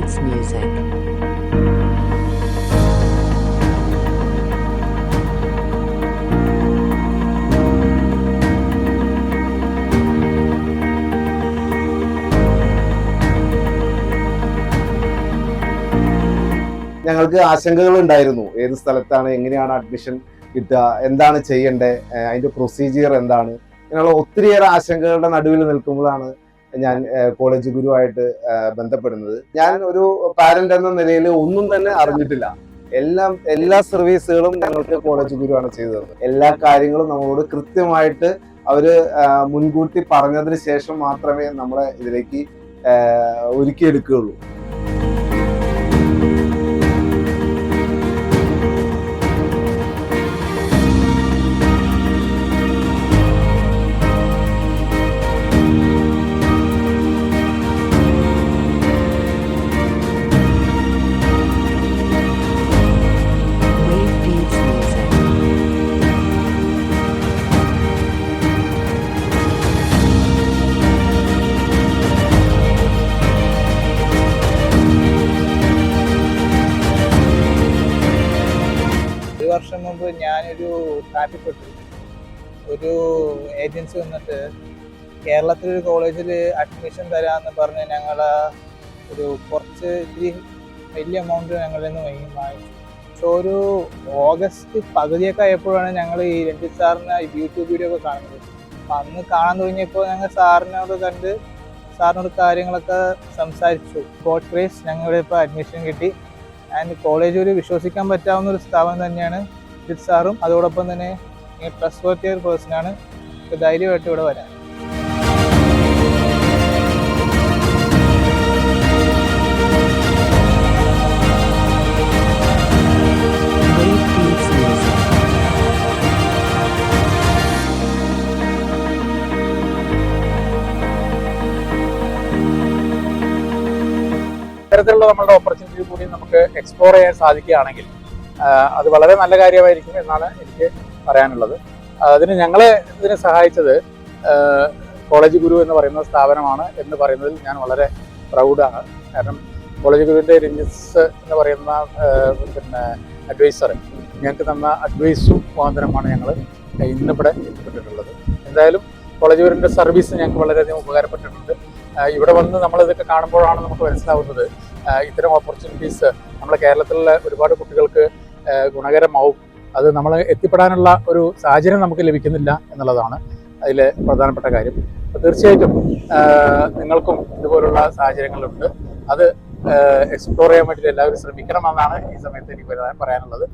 beats music. ഞങ്ങൾക്ക് ആശങ്കകൾ ഉണ്ടായിരുന്നു. ഏത് സ്ഥലത്താണ്, എങ്ങനെയാണ് അഡ്മിഷൻ കിട്ടുക, എന്താണ് ചെയ്യേണ്ടത്, അതിന്റെ പ്രൊസീജിയർ എന്താണ്, ഇങ്ങനെയുള്ള ഒത്തിരിയേറെ ആശങ്കകളുടെ നടുവിൽ നിൽക്കുമ്പോഴാണ് ഞാൻ കോളേജ് ഗുരുവായിട്ട് ബന്ധപ്പെടുന്നത്. ഞാൻ ഒരു പാരന്റ് എന്ന നിലയിൽ ഒന്നും തന്നെ അറിഞ്ഞിട്ടില്ല. എല്ലാ സർവീസുകളും ഞങ്ങൾക്ക് കോളേജ് ഗുരുവാണ് ചെയ്തു തന്നത്. എല്ലാ കാര്യങ്ങളും നമ്മളോട് കൃത്യമായിട്ട് അവര് മുൻകൂട്ടി പറഞ്ഞതിന് ശേഷം മാത്രമേ നമ്മളെ ഇതിലേക്ക് ഒരുക്കിയെടുക്കുകയുള്ളൂ. വർഷം മുമ്പ് ഞാനൊരു ട്രാഫിൽപ്പെട്ടു. ഒരു ഏജൻസി വന്നിട്ട് കേരളത്തിലൊരു കോളേജിൽ അഡ്മിഷൻ തരാമെന്ന് പറഞ്ഞ് ഞങ്ങളെ കുറച്ച് വലിയ എമൗണ്ട് ഞങ്ങളിൽ നിന്ന് വാങ്ങിച്ചു. പക്ഷെ ഒരു ഓഗസ്റ്റ് പകുതിയൊക്കെ ആയപ്പോഴാണ് ഞങ്ങൾ ഈ രഞ്ജിത്ത് സാറിന് യൂട്യൂബ് വീഡിയോ ഒക്കെ കാണുന്നത്. അപ്പം അന്ന് കാണാൻ തുടങ്ങിയപ്പോൾ ഞങ്ങൾ സാറിനോട് കാര്യങ്ങളൊക്കെ സംസാരിച്ചു. ഗോഡ് ഗ്രേസ് ഞങ്ങളുടെ ഇപ്പോൾ അഡ്മിഷൻ കിട്ടി. ആൻഡ് കോളേജ് ഒരു വിശ്വസിക്കാൻ പറ്റാവുന്ന ഒരു സ്ഥാപനം തന്നെയാണ് രഞ്ജിത്ത് സാറും. അതോടൊപ്പം തന്നെ ട്രസ്റ്റ് വർത്തി ഒരു പേഴ്സണാണ്. ധൈര്യമായിട്ട് ഇവിടെ വരാൻ. ഇത്തരത്തിലുള്ള നമ്മളുടെ ഓപ്പർച്യൂണിറ്റി കൂടി നമുക്ക് എക്സ്പ്ലോർ ചെയ്യാൻ സാധിക്കുകയാണെങ്കിൽ അത് വളരെ നല്ല കാര്യമായിരിക്കും എന്നാണ് എനിക്ക് പറയാനുള്ളത്. ഇതിനെ സഹായിച്ചത് കോളേജ് ഗുരു എന്ന് പറയുന്ന സ്ഥാപനമാണ് എന്ന് പറയുന്നതിൽ ഞാൻ വളരെ പ്രൗഡാണ്. കാരണം കോളേജ് ഗുരുവിൻ്റെ രഞ്ജിത്ത് എന്ന് പറയുന്ന അഡ്വൈസർ ഞങ്ങൾക്ക് തന്ന അഡ്വൈസും മുഖാന്തരമാണ് ഞങ്ങൾ ഇന്നിവിടെ എത്തിപ്പെട്ടിട്ടുള്ളത്. എന്തായാലും കോളേജ് ഗുരുവിൻ്റെ സർവീസ് ഞങ്ങൾക്ക് വളരെയധികം ഉപകാരപ്പെട്ടിട്ടുണ്ട്. ഇവിടെ വന്ന് നമ്മളിതൊക്കെ കാണുമ്പോഴാണ് നമുക്ക് മനസ്സിലാവുന്നത് ഇത്തരം ഓപ്പർച്യൂണിറ്റീസ് നമ്മുടെ കേരളത്തിലുള്ള ഒരുപാട് കുട്ടികൾക്ക് ഗുണകരമാവും. അത് നമ്മൾ എത്തിപ്പെടാനുള്ള ഒരു സാഹചര്യം നമുക്ക് ലഭിക്കുന്നില്ല എന്നുള്ളതാണ് അതിൽ പ്രധാനപ്പെട്ട കാര്യം. അപ്പോൾ തീർച്ചയായിട്ടും നിങ്ങൾക്കും ഇതുപോലുള്ള സാഹചര്യങ്ങളുണ്ട്. അത് എക്സ്പ്ലോർ ചെയ്യാൻ വേണ്ടിയിട്ട് എല്ലാവരും ശ്രമിക്കണമെന്നാണ് ഈ സമയത്ത് എനിക്ക് പറയാനുള്ളത്.